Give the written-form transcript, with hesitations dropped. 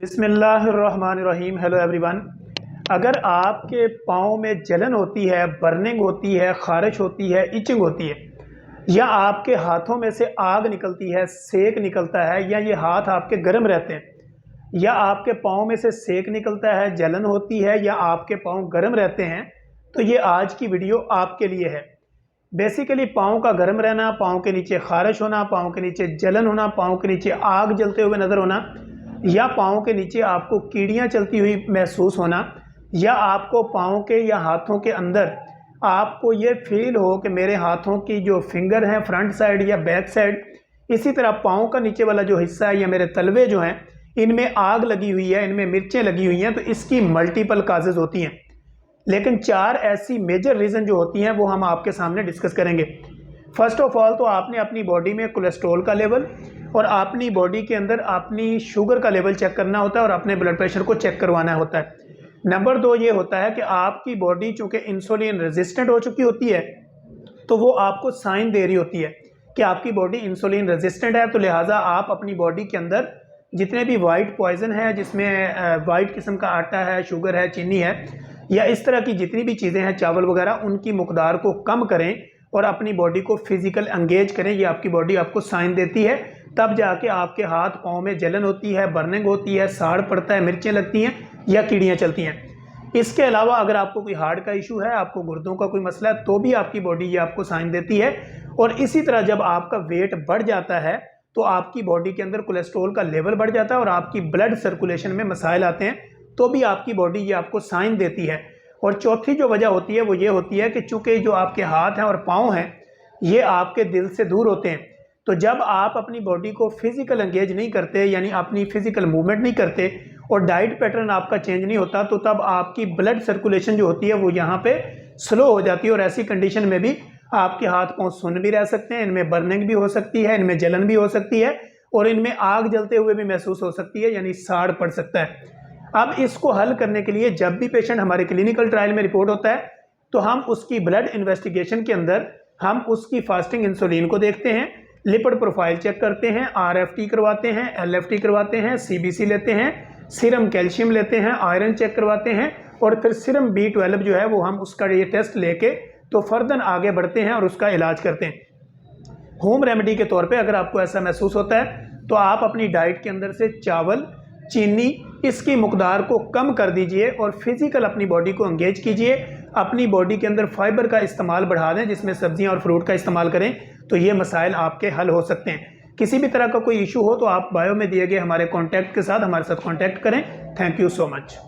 बिस्मिल्लाहिर्रहमानिर्रहीम। Hello everyone. अगर आपके पाँव में जलन होती है, बर्निंग होती है, ख़ारिश होती है, इचिंग होती है, या आपके हाथों में से आग निकलती है, सेक निकलता है, या ये हाथ आपके गर्म रहते हैं, या आपके पाँव में से सेक निकलता है, जलन होती है, या आपके पाँव गर्म रहते हैं, तो ये आज की वीडियो आपके लिए है। बेसिकली पाँव का गर्म रहना, पाँव के नीचे ख़ारिश होना, पाँव के नीचे जलन होना, पाँव के नीचे आग जलते हुए नज़र होना, या पाँव के नीचे आपको कीड़ियाँ चलती हुई महसूस होना, या आपको पाँव के या हाथों के अंदर आपको ये फील हो कि मेरे हाथों की जो फिंगर हैं फ्रंट साइड या बैक साइड, इसी तरह पाँव का नीचे वाला जो हिस्सा है या मेरे तलवे जो हैं इनमें आग लगी हुई है, इनमें मिर्चें लगी हुई हैं, तो इसकी मल्टीपल काजेज़ होती हैं। लेकिन 4 ऐसी मेजर रीज़न जो होती हैं वो हम आपके सामने डिस्कस करेंगे। फर्स्ट ऑफ ऑल तो आपने अपनी बॉडी में कोलेस्ट्रॉल का लेवल और अपनी बॉडी के अंदर अपनी शुगर का लेवल चेक करना होता है और अपने ब्लड प्रेशर को चेक करवाना होता है। नंबर 2 ये होता है कि आपकी बॉडी चूँकि इंसुलिन रेजिस्टेंट हो चुकी होती है, तो वो आपको साइन दे रही होती है कि आपकी बॉडी इंसुलिन रेजिस्टेंट है, तो लिहाजा आप अपनी बॉडी के अंदर जितने भी वाइट पॉइजन है, जिसमें वाइट किस्म का आटा है, शुगर है, चीनी है, या इस तरह की जितनी भी चीज़ें हैं, चावल वगैरह, उनकी मकदार को कम करें और अपनी बॉडी को फिजिकल एंगेज करें। ये आपकी बॉडी आपको साइन देती है, तब जाके आपके हाथ पाँव में जलन होती है, बर्निंग होती है, साड़ पड़ता है, मिर्चें लगती हैं या कीड़ियाँ चलती हैं। इसके अलावा अगर आपको कोई हार्ट का इशू है, आपको गुर्दों का कोई मसला है, तो भी आपकी बॉडी ये आपको साइन देती है। और इसी तरह जब आपका वेट बढ़ जाता है तो आपकी बॉडी के अंदर कोलेस्ट्रॉल का लेवल बढ़ जाता है और आपकी ब्लड सर्कुलेशन में मसाइल आते हैं, तो भी आपकी बॉडी ये आपको साइन देती है। और चौथी जो वजह होती है वो ये होती है कि चूँकि जो आपके हाथ हैं और पाँव हैं ये आपके दिल से दूर होते हैं, तो जब आप अपनी बॉडी को फिजिकल एंगेज नहीं करते, यानी अपनी फिजिकल मूवमेंट नहीं करते और डाइट पैटर्न आपका चेंज नहीं होता, तो तब आपकी ब्लड सर्कुलेशन जो होती है वो यहाँ पे स्लो हो जाती है। और ऐसी कंडीशन में भी आपके हाथ पाँव सुन्न भी रह सकते हैं, इनमें बर्निंग भी हो सकती है, इनमें जलन भी हो सकती है और इनमें आग जलते हुए भी महसूस हो सकती है, यानी साड़ पड़ सकता है। अब इसको हल करने के लिए जब भी पेशेंट हमारे क्लिनिकल ट्रायल में रिपोर्ट होता है तो हम उसकी ब्लड इन्वेस्टिगेशन के अंदर हम उसकी फास्टिंग इंसुलिन को देखते हैं, लिपिड प्रोफाइल चेक करते हैं, RFT करवाते हैं, LFT करवाते हैं, CBC लेते हैं, सीरम कैल्शियम लेते हैं, आयरन चेक करवाते हैं और फिर सीरम B12 जो है वो हम उसका ये टेस्ट लेके तो फर्दर आगे बढ़ते हैं और उसका इलाज करते हैं। होम रेमेडी के तौर पे अगर आपको ऐसा महसूस होता है तो आप अपनी डाइट के अंदर से चावल, चीनी, इसकी मकदार को कम कर दीजिए और फिजिकल अपनी बॉडी को एंगेज कीजिए। अपनी बॉडी के अंदर फाइबर का इस्तेमाल बढ़ा दें, जिसमें सब्जियां और फ्रूट का इस्तेमाल करें, तो ये मसाइल आपके हल हो सकते हैं। किसी भी तरह का कोई इशू हो तो आप बायो में दिए गए हमारे कॉन्टैक्ट के साथ हमारे साथ कॉन्टैक्ट करें। Thank you so much.